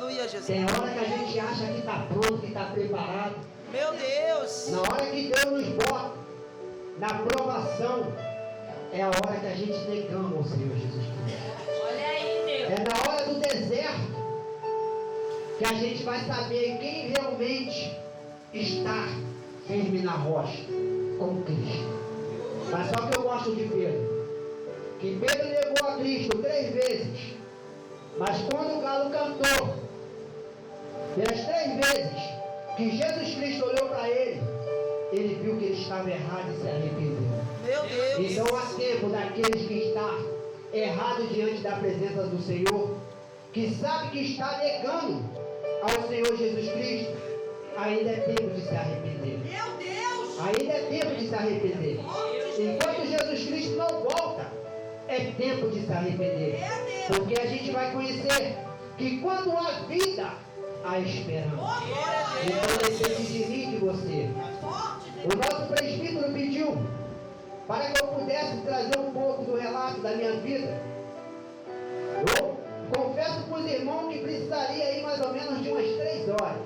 Aleluia, Jesus. Tem hora que a gente acha que está pronto, que está preparado. Meu Deus. Na hora que Deus nos bota na provação, é a hora que a gente negamos o Senhor Jesus Cristo. Olha aí, Deus. É na hora do deserto que a gente vai saber quem realmente está firme na rocha com Cristo. Mas só que eu gosto de Pedro. Que Pedro negou a Cristo 3 vezes. Mas quando o galo cantou, pelas 3 vezes que Jesus Cristo olhou para ele, ele viu que ele estava errado e se arrependeu. Meu Deus. Então há tempo daqueles que estão errados diante da presença do Senhor, que sabe que está negando ao Senhor Jesus Cristo, ainda é tempo de se arrepender. Meu Deus. Ainda é tempo de se arrepender. Enquanto Jesus Cristo não volta, é tempo de se arrepender. Porque a gente vai conhecer que quando há vida, há esperança. Então depende de mim e de você. O nosso presbítero pediu para que eu pudesse trazer um pouco do relato da minha vida. Eu confesso para os irmãos que precisaria aí mais ou menos de umas 3 horas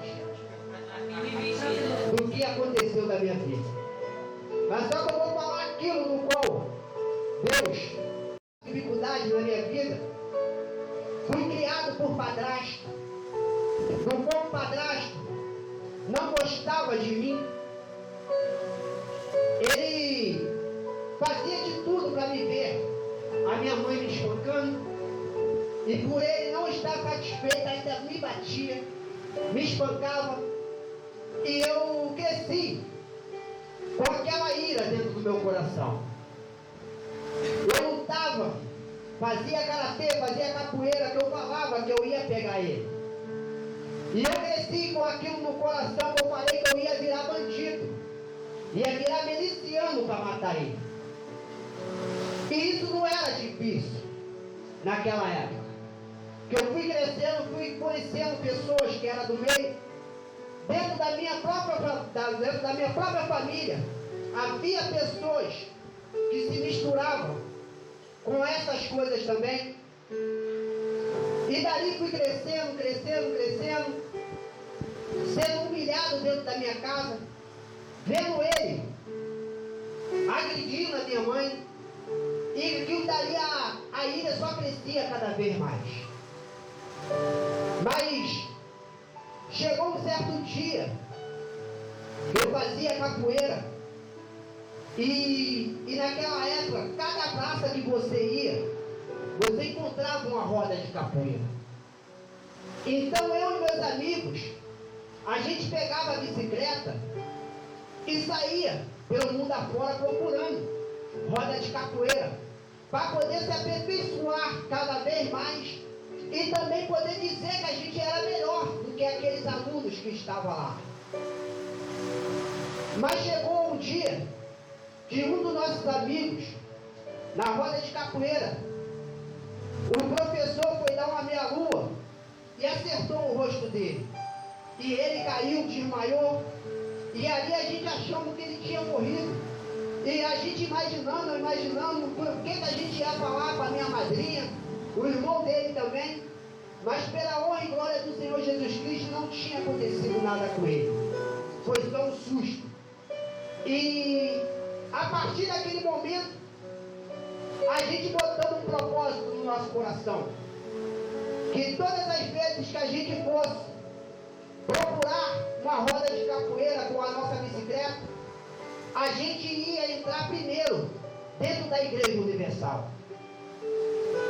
do que aconteceu da minha vida. Mas só que eu vou falar aquilo no qual Deus, dificuldade na minha vida. Fui criado por padrasto. No qual o padrasto não gostava de mim. Ele fazia de tudo para me ver. A minha mãe me espancando. E por ele não estar satisfeito, ainda me batia, me espancava. E eu cresci com aquela ira dentro do meu coração. Eu lutava, fazia karatê, fazia capoeira, que eu falava que eu ia pegar ele. E eu cresci com aquilo no coração, que eu falei que eu ia virar bandido. Ia virar miliciano para matar ele. E isso não era difícil naquela época. Que eu fui crescendo, fui conhecendo pessoas que eram do meio. Dentro da minha própria família, havia pessoas que se misturavam com essas coisas também. E dali fui crescendo, sendo humilhado dentro da minha casa, vendo ele agredindo a minha mãe, e que dali a ira só crescia cada vez mais. Mas chegou um certo dia que eu fazia capoeira, e naquela época, cada praça que você ia, você encontrava uma roda de capoeira. Então eu e meus amigos, a gente pegava a bicicleta e saía pelo mundo afora procurando roda de capoeira, para poder se aperfeiçoar cada vez mais e também poder dizer que a gente era melhor do que aqueles alunos que estavam lá. Mas chegou um dia que um dos nossos amigos, na roda de capoeira, o professor foi dar uma meia-lua e acertou o rosto dele. E ele caiu, desmaiou, e ali a gente achamos que ele tinha morrido. E a gente imaginando o que a gente ia falar para a minha madrinha, o irmão dele também. Mas pela honra e glória do Senhor Jesus Cristo, não tinha acontecido nada com ele. Foi só um susto. E a partir daquele momento, a gente botou um propósito no nosso coração, que todas as vezes que a gente fosse procurar uma roda de capoeira com a nossa bicicleta, a gente ia entrar primeiro dentro da Igreja Universal.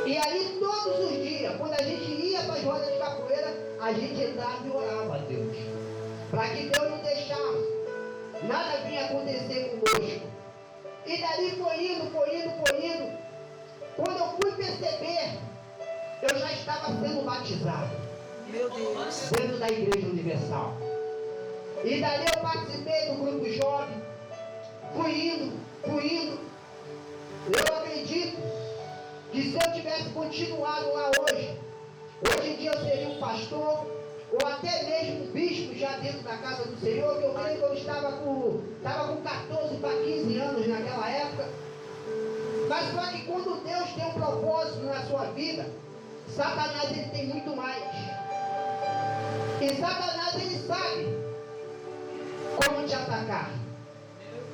E aí todos os dias, quando a gente ia para as rodas de capoeira, a gente entrava e orava a Deus, para que Deus não deixasse nada vinha acontecer conosco. E dali foi indo. Quando eu fui perceber, eu já estava sendo batizado. Meu Deus. Dentro da Igreja Universal. E dali eu participei do grupo jovem. Fui indo. Eu acredito que se eu tivesse continuado lá hoje em dia eu seria um pastor, ou até mesmo um bispo já dentro da casa do Senhor, que eu creio que eu estava com 14 para 15 anos naquela época. Mas só que quando Deus tem um propósito na sua vida, Satanás ele tem muito mais. E Satanás, ele sabe como te atacar.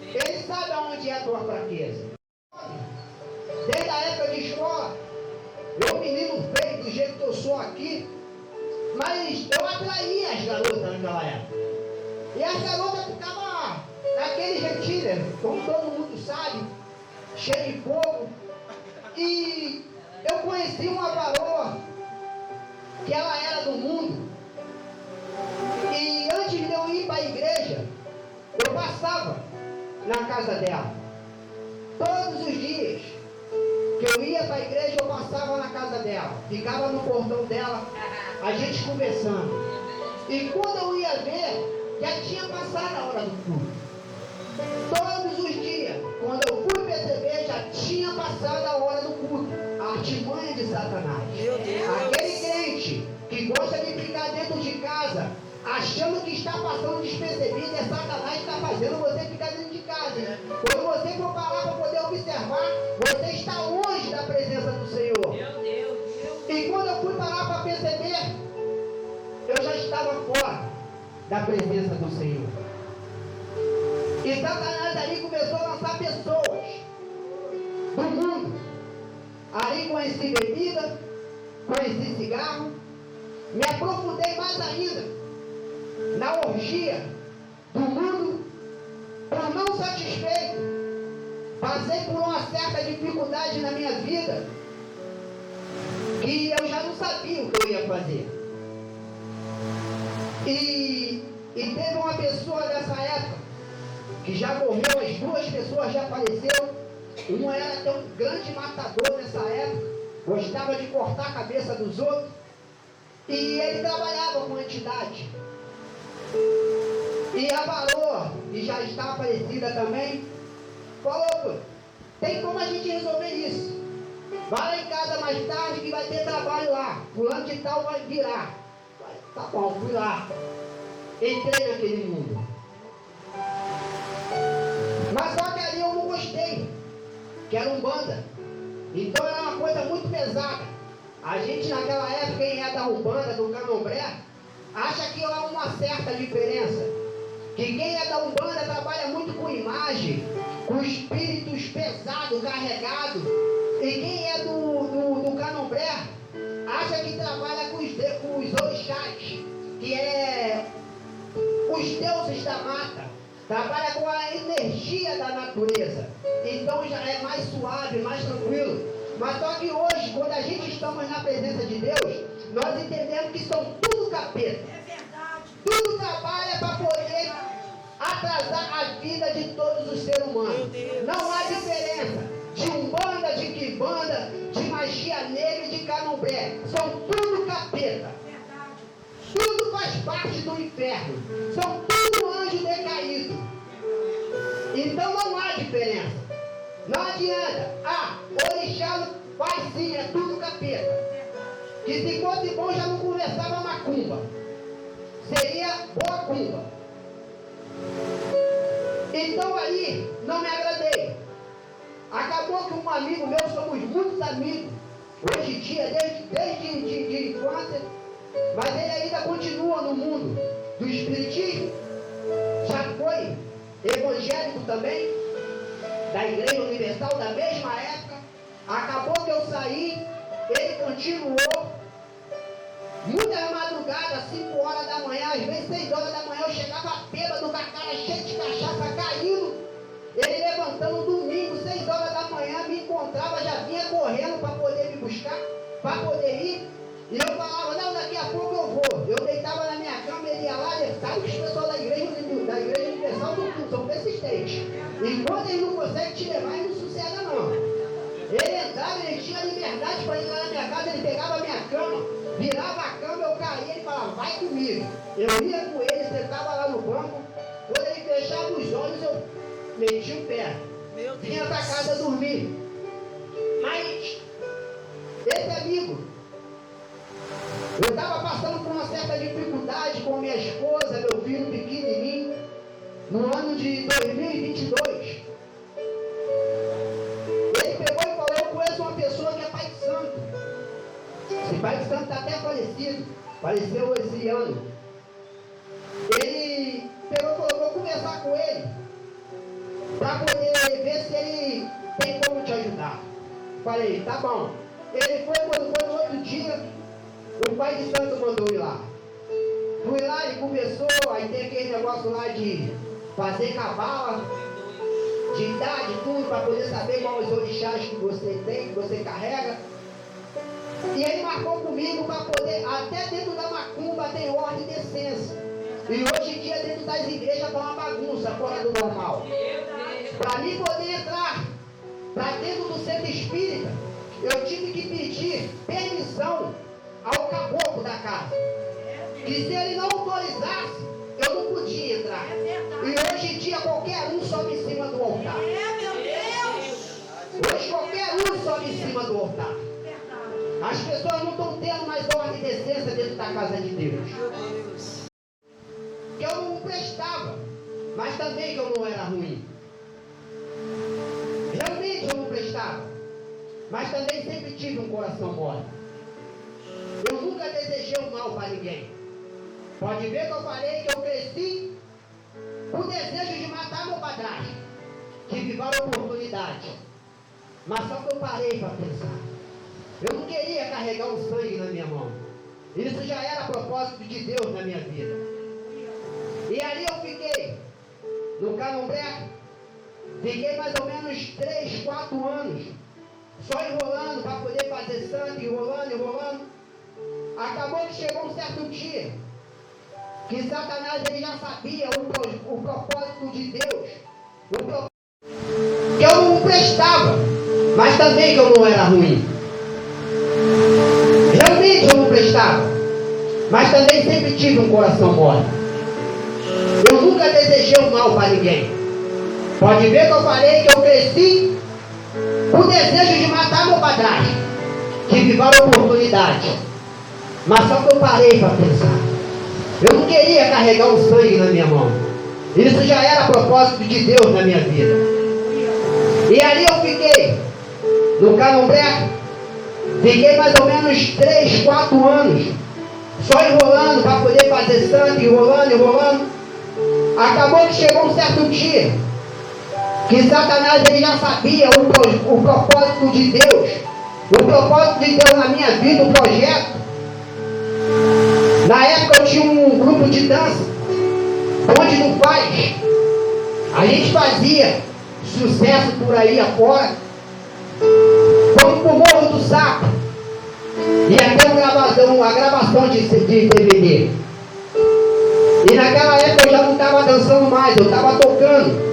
Ele sabe aonde é a tua fraqueza. Desde a época de escola, eu, menino feio, do jeito que eu sou aqui, mas eu atraía as garotas naquela época. E as garotas ficavam naquele jeitinho, como todo mundo sabe, cheio de fogo. E eu conheci uma varoa, que ela era do mundo. E antes de eu ir para a igreja, eu passava na casa dela. Todos os dias que eu ia para a igreja, eu passava na casa dela. Ficava no portão dela, a gente conversando. E quando eu ia ver, já tinha passado a hora do culto. Todos os dias, quando eu fui perceber, já tinha passado a hora do culto. A artimanha de Satanás. Meu Deus. Aquele crente que gosta de ficar dentro de casa, achando que está passando despercebido, é Satanás que está fazendo você ficar dentro de casa. Quando você for parar para poder observar, você está longe da presença do Senhor. Meu Deus. E quando eu fui parar para perceber, eu já estava fora da presença do Senhor. E Satanás ali começou a lançar pessoas do mundo. Ali conheci bebida, conheci cigarro, me aprofundei mais ainda na orgia do mundo. Por não satisfeito, passei por uma certa dificuldade na minha vida, que eu já não sabia o que eu ia fazer. E teve uma pessoa dessa época que já morreu, as duas pessoas já faleceram. Uma era até um grande matador nessa época, gostava de cortar a cabeça dos outros, e ele trabalhava com a entidade. E a varoa, que já está falecida também, falou: tem como a gente resolver isso? Vai lá em casa mais tarde que vai ter trabalho lá, fulano de tal vai virar. Tá bom, fui lá, entrei naquele mundo. Mas só que ali eu não gostei, que era Umbanda. Então era uma coisa muito pesada. A gente naquela época, quem é da Umbanda, do Candomblé, acha que há uma certa diferença. Que quem é da Umbanda trabalha muito com imagem, com espíritos pesados, carregados. E quem é do Candomblé acha que trabalha com os orixás, que é os deuses da mata. Trabalha com a energia da natureza. Então já é mais suave, mais tranquilo. Mas só que hoje, quando a gente estamos na presença de Deus, nós entendemos que são tudo capeta. É verdade. Tudo trabalha para poder atrasar a vida de todos os seres humanos. Não há diferença de Umbanda, de Quimbanda, de magia negra e de Candomblé. São tudo capeta. Tudo faz parte do inferno. São tudo anjo decaído. Então não há diferença. Não adianta. Orixá faz sim, é tudo capeta. Que se fosse bom já não conversava macumba. Seria boa cumba. Então aí não me agradei. Acabou que um amigo meu, somos muitos amigos. Hoje em dia, desde de infância. Mas ele ainda continua no mundo do espiritismo. Já foi evangélico também, da Igreja Universal, da mesma época. Acabou que eu saí, ele continuou. Muitas madrugadas, 5 horas da manhã, às vezes 6 horas da manhã, eu chegava bêbado com a cara cheia de cachaça, caindo. Ele levantando domingo, 6 horas da manhã, me encontrava, já vinha correndo para poder me buscar, para poder ir. E eu falava: não, daqui a pouco eu vou. Eu deitava na minha cama, ele ia lá, sabe que os pessoal da igreja Universal são persistentes. E quando ele não consegue te levar, ele não sossega não. Ele entrava, ele tinha liberdade para entrar na minha casa, ele pegava a minha cama, virava a cama, eu caía, ele falava: vai comigo. Eu ia com ele, sentava lá no banco. Quando ele fechava os olhos, eu metia o pé. Vinha para casa dormir. Mas esse amigo, eu estava passando por uma certa dificuldade com minha esposa, meu filho pequenininho, no ano de 2022. Ele pegou e falou: eu conheço uma pessoa que é pai de santo. Esse pai de santo está até falecido, faleceu esse ano. ele pegou e falou, vou conversar com ele, para poder ver se ele tem como te ajudar. Falei, tá bom. Ele foi, quando foi no outro dia, o pai de santo mandou ir lá. Fui lá e conversou, aí tem aquele negócio lá de fazer cabala, de idade, tudo, para poder saber quais os orixás que você tem, que você carrega. E ele marcou comigo para poder, até dentro da macumba tem ordem e decência. E hoje em dia dentro das igrejas está uma bagunça fora do normal. Para mim poder entrar para dentro do centro espírita, eu tive que pedir permissão ao caboclo da casa. Que se ele não autorizasse, eu não podia entrar. E hoje em dia qualquer um sobe em cima do altar. Hoje qualquer um sobe em cima do altar. As pessoas não estão tendo mais ordem e decência dentro da casa de Deus. Que eu não prestava, mas também que eu não era ruim. Realmente eu não prestava, mas também sempre tive um coração mole. Eu nunca desejei o mal para ninguém. Pode ver que eu falei que eu cresci com o desejo de matar meu padrasto. Tive várias oportunidades, mas só que eu parei para pensar. Eu não queria carregar um sangue na minha mão. Isso já era propósito de Deus na minha vida. E ali eu fiquei, no Candomblé, fiquei mais ou menos 3, 4 anos, só enrolando para poder fazer santo, enrolando. Acabou que chegou um certo dia, que Satanás ele já sabia o propósito de Deus, que eu não prestava, mas também que eu não era ruim. Realmente eu não prestava, mas também sempre tive um coração mole. Eu nunca desejei o mal para ninguém. Pode ver que eu falei que eu cresci com o desejo de matar meu padrasto. Tive várias oportunidades, mas só que eu parei para pensar. Eu não queria carregar um sangue na minha mão. Isso já era propósito de Deus na minha vida. E ali eu fiquei, no Candomblé, fiquei mais ou menos 3, 4 anos, só enrolando para poder fazer santo, enrolando. Acabou que chegou um certo dia, que Satanás ele já sabia o propósito de Deus, o propósito de Deus na minha vida, o projeto. Na época eu tinha um grupo de dança, onde no Paz, a gente fazia sucesso por aí afora. Fomos pro Morro do Sapo, e até uma gravação de DVD. E naquela época eu já não estava dançando mais, eu estava tocando.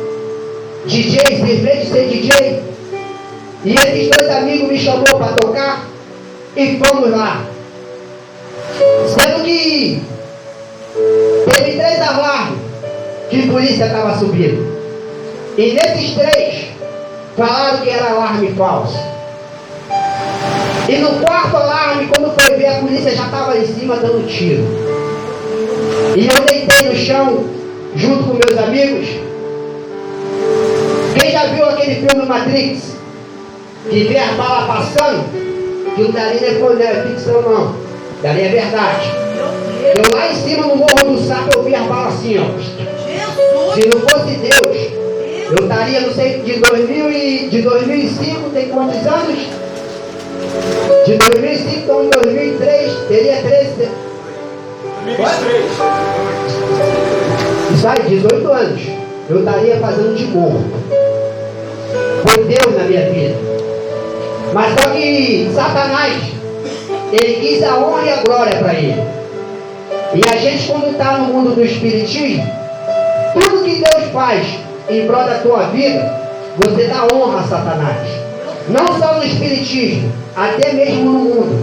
DJ, servei de ser DJ. E esses 2 amigos me chamou para tocar e fomos lá. Sendo que teve 3 alarmes que a polícia estava subindo. E nesses 3 falaram que era alarme falso. E no 4º alarme, quando foi ver, a polícia já estava em cima dando tiro. E eu deitei no chão, junto com meus amigos. Quem já viu aquele filme Matrix? Que vê a bala passando? Que o dali não é ficção não. Dali é verdade. Eu lá em cima no Morro do Sapo eu vi a bala assim, ó. Se não fosse Deus, eu estaria, não sei, de 2005, tem quantos anos? De 2005, então em 2003, teria 13. 2003. Isso aí, 18 anos. Eu estaria fazendo de morto. Foi Deus na minha vida. Mas só que Satanás, ele quis a honra e a glória para ele. E a gente, quando está no mundo do espiritismo, tudo que Deus faz em prol da tua vida, você dá honra a Satanás. Não só no espiritismo, até mesmo no mundo.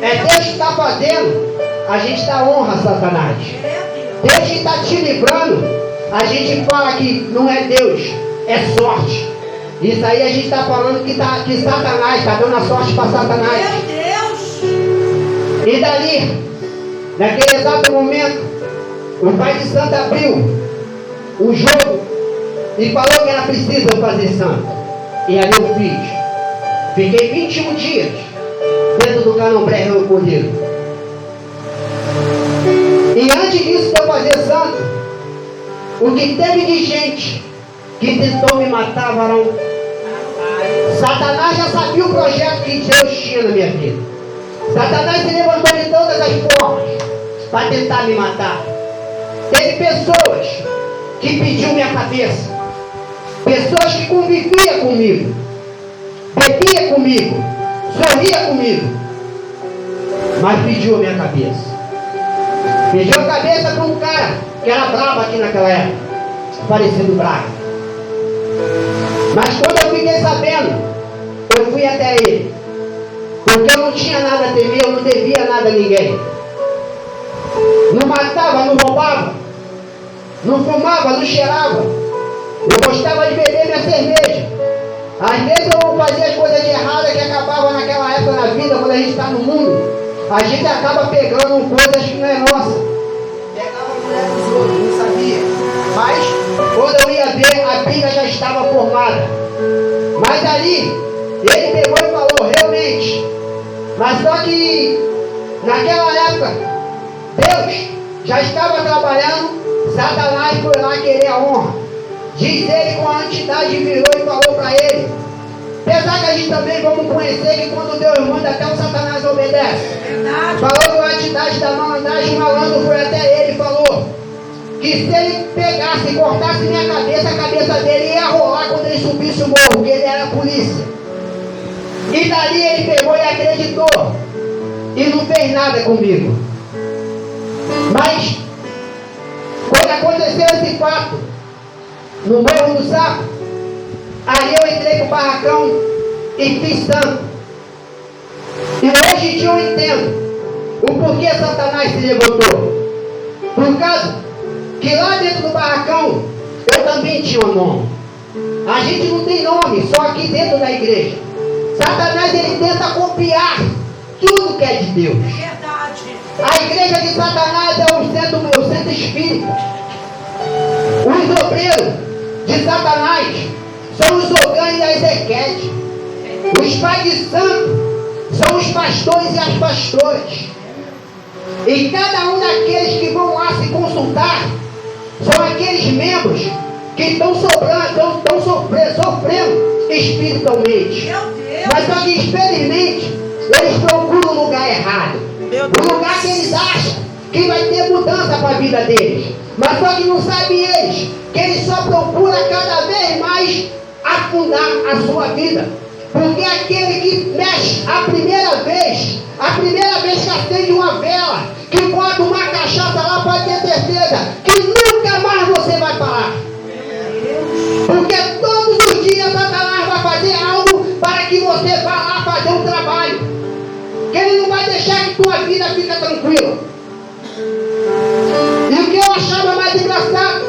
É Deus que está fazendo, a gente dá honra a Satanás. Deus que está te livrando, a gente fala que não é Deus, é sorte. Isso aí a gente está falando que Satanás está dando a sorte para Satanás. E dali, naquele exato momento, o pai de santo abriu o jogo e falou que era preciso eu fazer santo. E ali eu fiz. Fiquei 21 dias dentro do Candomblé recolhido. E antes antes disso de eu fazer santo, o que teve de gente que tentou me matar, varão, Satanás já sabia o projeto que Deus tinha na minha vida. Satanás se levantou de todas as formas para tentar me matar. Teve pessoas que pediam minha cabeça, pessoas que conviviam comigo, bebia comigo, sorria comigo, mas pediu a minha cabeça. Pediu a cabeça para um cara que era brabo aqui naquela época, parecido Braga. Mas quando eu fiquei sabendo, eu fui até ele, porque eu não tinha nada a temer, eu não devia nada a ninguém. Não matava, não roubava, não fumava, não cheirava. Eu gostava de beber minha cerveja. Às vezes eu fazia as coisas de errada que acabavam naquela época na vida, quando a gente está no mundo, a gente acaba pegando coisas que não é nossa. Pegava a mulher dos outros, não sabia. Mas quando eu ia ver, a briga já estava formada. Mas ali, ele pegou e falou, realmente. Mas só que naquela época, Deus já estava trabalhando, Satanás foi lá querer a honra. Diz ele com a entidade virou e falou para ele. Apesar que a gente também vamos conhecer que quando Deus manda, até o Satanás obedece. Falou com a entidade da malandragem, o malandro foi até ele e falou que se ele pegasse e cortasse minha cabeça, a cabeça dele ia rolar quando ele subisse o morro, porque ele era a polícia. E dali ele pegou e acreditou. E não fez nada comigo. Mas, quando aconteceu esse fato, no Morro do Sapo, ali eu entrei pro barracão e fiz santo. E hoje em dia eu entendo o porquê Satanás se levantou. Por causa que lá dentro do barracão eu também tinha um nome. A gente não tem nome, só aqui dentro da igreja. Satanás ele tenta copiar tudo que é de Deus. A igreja de Satanás é o centro espírita. Os obreiros de Satanás são os Ogã e as Ezequiel. Os pais de santo são os pastores e as pastoras. E cada um daqueles que vão lá se consultar são aqueles membros que estão sofrendo espiritualmente. Mas só que infelizmente eles procuram o lugar errado. O lugar que eles acham que vai ter mudança para a vida deles. Mas só que não sabem eles que eles só procuram cada vez mais afundar a sua vida. Porque aquele que mexe a primeira vez que acende uma vela, que bota uma cachaça lá, pode ter certeza que nunca mais você vai parar. Porque todos os dias Satanás vai fazer algo para que você vá lá fazer um trabalho. Que ele não vai deixar que tua vida fique tranquila. E o que eu achava mais engraçado,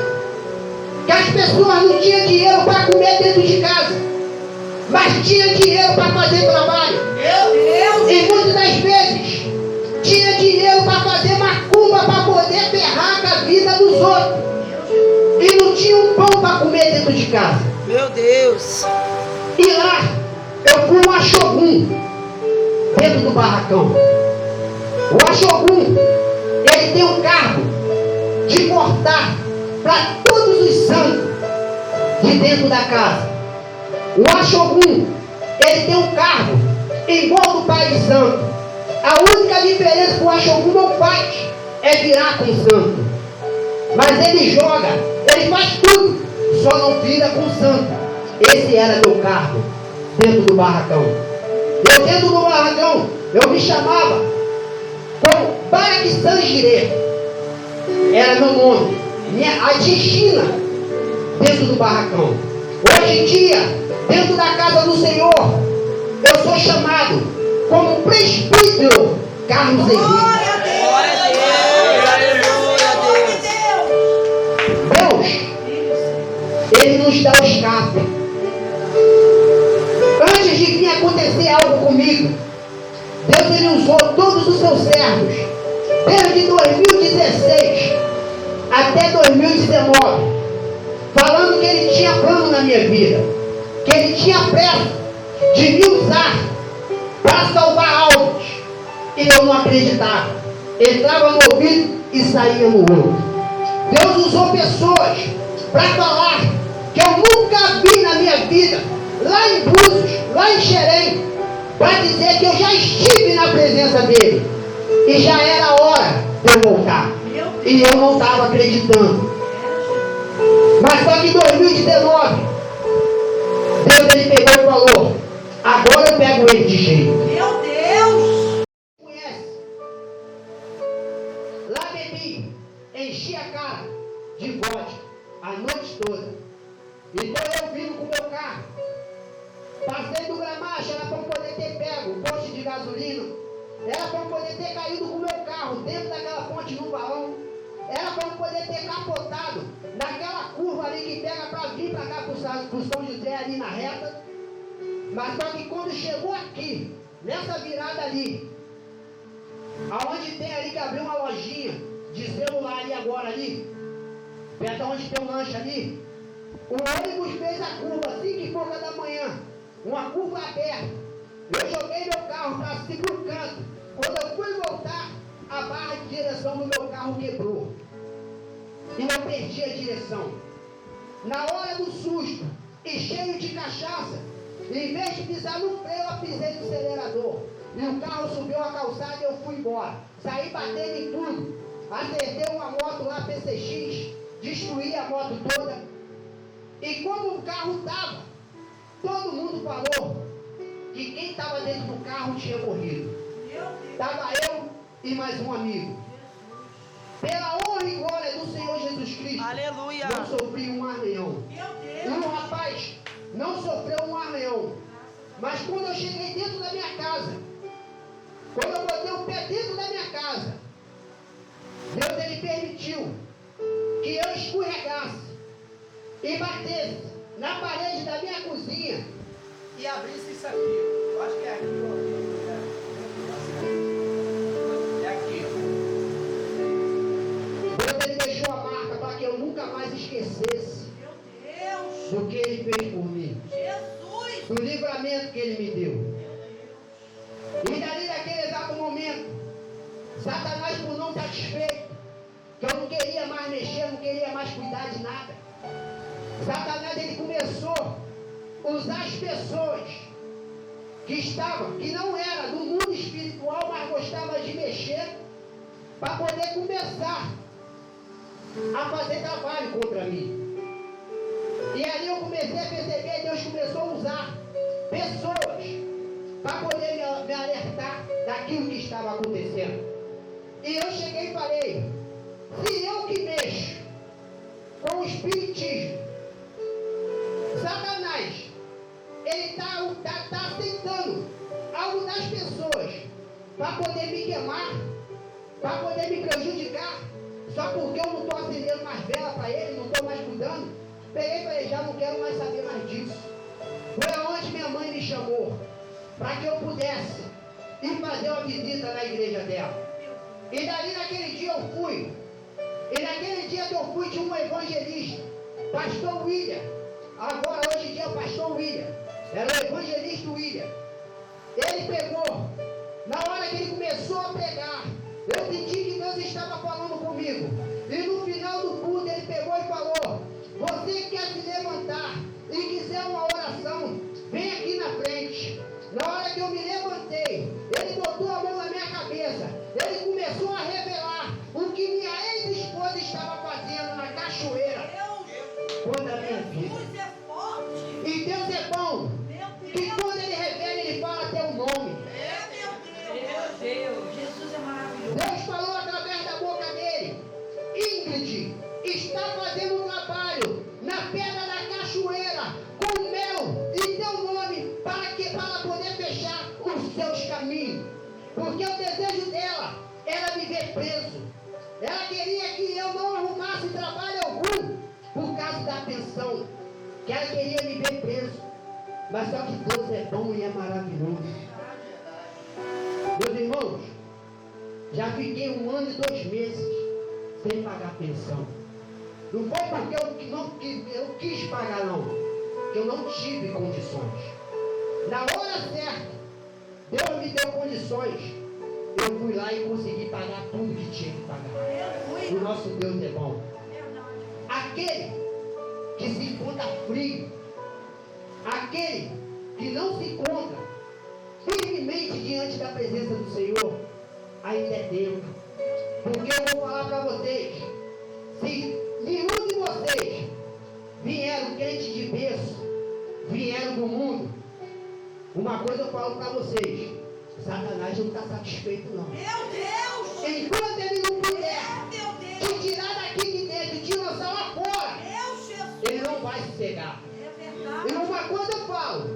que as pessoas não tinham dinheiro para comer dentro de casa, mas tinha dinheiro para fazer trabalho. E muitas das vezes tinha dinheiro para fazer macumba, para poder ferrar com a vida dos outros. E não tinha um pão para comer dentro de casa. Meu Deus. E lá eu fui um Axogum dentro do barracão. O Axogum, ele tem um cargo de cortar para todos os santos de dentro da casa. O Axogum, ele tem um cargo igual do Pai de Santo. A única diferença que o Axogum não faz é virar com santo. Mas ele joga, ele faz tudo, só não vira com santo. Esse era meu cargo dentro do barracão. Eu dentro do barracão, eu me chamava como Barak Sangirê. Era meu nome, a Distina dentro do barracão. Hoje em dia, dentro da casa do Senhor, eu sou chamado como presbítero Carlos Henrique. Glória a Deus. Aleluia, Deus. Deus, Ele nos dá o escape. Antes de vir acontecer algo comigo, Deus ele usou todos os seus servos, desde 2016 até 2019, falando que Ele tinha plano na minha vida, que Ele tinha pressa de me usar para salvar almas. E eu não acreditava. Entrava no ouvido e saía no outro. Deus usou pessoas para falar que eu nunca vi na minha vida, lá em Búzios, lá em Xerém, para dizer que eu já estive na presença dele e já era hora de eu voltar. E eu não estava acreditando. Mas só que em 2019, Deus ele pegou e falou: agora eu pego ele de jeito. Meu Deus! Conhece? Lá bebi, enchi a cara de vodka a noite toda. Então eu vindo com o meu carro. Passei do Gramacho, era para eu poder ter pego o poste de gasolina. Era para eu poder ter caído com o meu carro dentro daquela ponte no balão. Era para eu poder ter capotado naquela curva ali que pega para vir para cá para o São José ali na reta. Mas só que quando chegou aqui, nessa virada ali, aonde tem ali que abriu uma lojinha de celular ali agora ali, perto onde tem um lanche ali, o ônibus fez a curva 5h da manhã, uma curva aberta. Eu joguei meu carro para o canto. Quando eu fui voltar, a barra de direção do meu carro quebrou. E eu perdi a direção. Na hora do susto, e cheio de cachaça, em vez de pisar no freio, eu pisei no acelerador. E o carro subiu a calçada e eu fui embora. Saí batendo em tudo. Acertei uma moto lá, PCX, destruí a moto toda. E como o carro estava, todo mundo falou que quem estava dentro do carro tinha morrido. Estava eu e mais um amigo. Pela honra e glória do Senhor Jesus Cristo, Aleluia. não sofri um arranhão. Um rapaz não sofreu um arranhão. Mas quando eu cheguei dentro da minha casa, quando eu botei o pé dentro da minha casa, Deus ele permitiu que eu escorregasse e batesse na parede da minha cozinha e abrisse isso aqui. Eu acho que é aqui, ó. É aqui. Deus ele deixou a marca para que eu nunca mais esquecesse do que ele fez por mim. Jesus! Do livramento que ele me deu. E dali naquele exato momento, Satanás, por não satisfeito, que eu não queria mais mexer, não queria mais cuidar de nada, Satanás ele começou a usar as pessoas que não era do mundo espiritual, mas gostava de mexer, para poder começar a fazer trabalho contra mim. E ali eu comecei a perceber, Deus começou a usar pessoas para poder me alertar daquilo que estava acontecendo. E eu cheguei e falei: se eu que mexo com o espiritismo, Satanás, ele está aceitando algo das pessoas para poder me queimar, para poder me prejudicar, só porque eu não estou acendendo mais vela para ele, não estou mais cuidando. Peguei e falei: já não quero mais saber mais disso. Foi aonde minha mãe me chamou, para que eu pudesse ir fazer uma visita na igreja dela. E dali naquele dia eu fui. E naquele dia que eu fui tinha um evangelista, pastor William. Agora hoje em dia é o pastor William. Era o evangelista William. Ele pegou, na hora que ele começou a pregar, eu senti que Deus estava falando comigo. E no final do culto ele pegou e falou: você que quer se levantar e quiser uma oração, vem aqui na frente. Na hora que eu me levantei, ele botou a mão na minha cabeça. Ele começou a revelar o que minha ex-esposa estava fazendo na cachoeira contra a minha vida. Jesus é forte! E Deus é bom, Meu que Deus! quando ele revela, ele fala teu nome. Meu Deus! Jesus é maravilhoso! Deus falou através da boca dele: Ingrid está fazendo um trabalho na pedra da cachoeira com mel e teu nome para poder fechar os seus caminhos. Porque o desejo dela era me ver preso. Ela queria que eu não arrumasse trabalho algum por causa da pensão. Que ela queria me ver preso. Mas só que Deus é bom e é maravilhoso. Meus irmãos, já fiquei 1 ano e 2 meses sem pagar pensão. Não foi porque eu quis pagar, não. Que eu não tive condições. Na hora certa, Deus me deu condições. Eu fui lá e consegui pagar tudo que tinha que pagar. O nosso Deus é bom. Aquele que se encontra frio, aquele que não se encontra firmemente diante da presença do Senhor, ainda é Deus. Porque eu vou falar para vocês, se nenhum de vocês vieram crente de berço, vieram do mundo, uma coisa eu falo para vocês: Satanás não está satisfeito não. Meu Deus! Enquanto ele não puder Meu Deus! te tirar daqui de dentro e te lançar lá fora, Meu Jesus! ele não vai se cegar. É verdade. E uma coisa eu falo: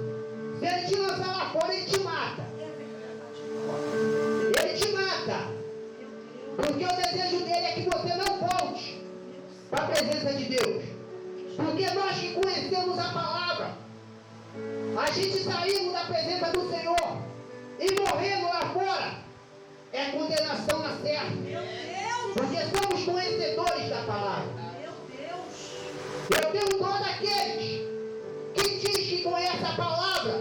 se ele te lançar lá fora, ele te mata. É verdade. Ele te mata. Porque o desejo dele é que você não volte para a presença de Deus. Porque nós que conhecemos a palavra, a gente saímos da presença do Senhor e morremos lá fora, é condenação na certa. Meu Deus! Porque somos conhecedores da palavra. Meu Deus! Eu tenho dó daqueles que diz que conhece a palavra,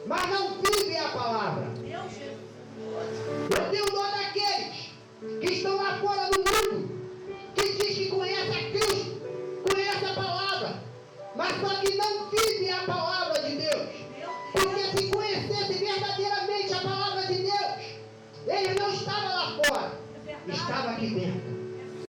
mas não vive a palavra. Meu Jesus!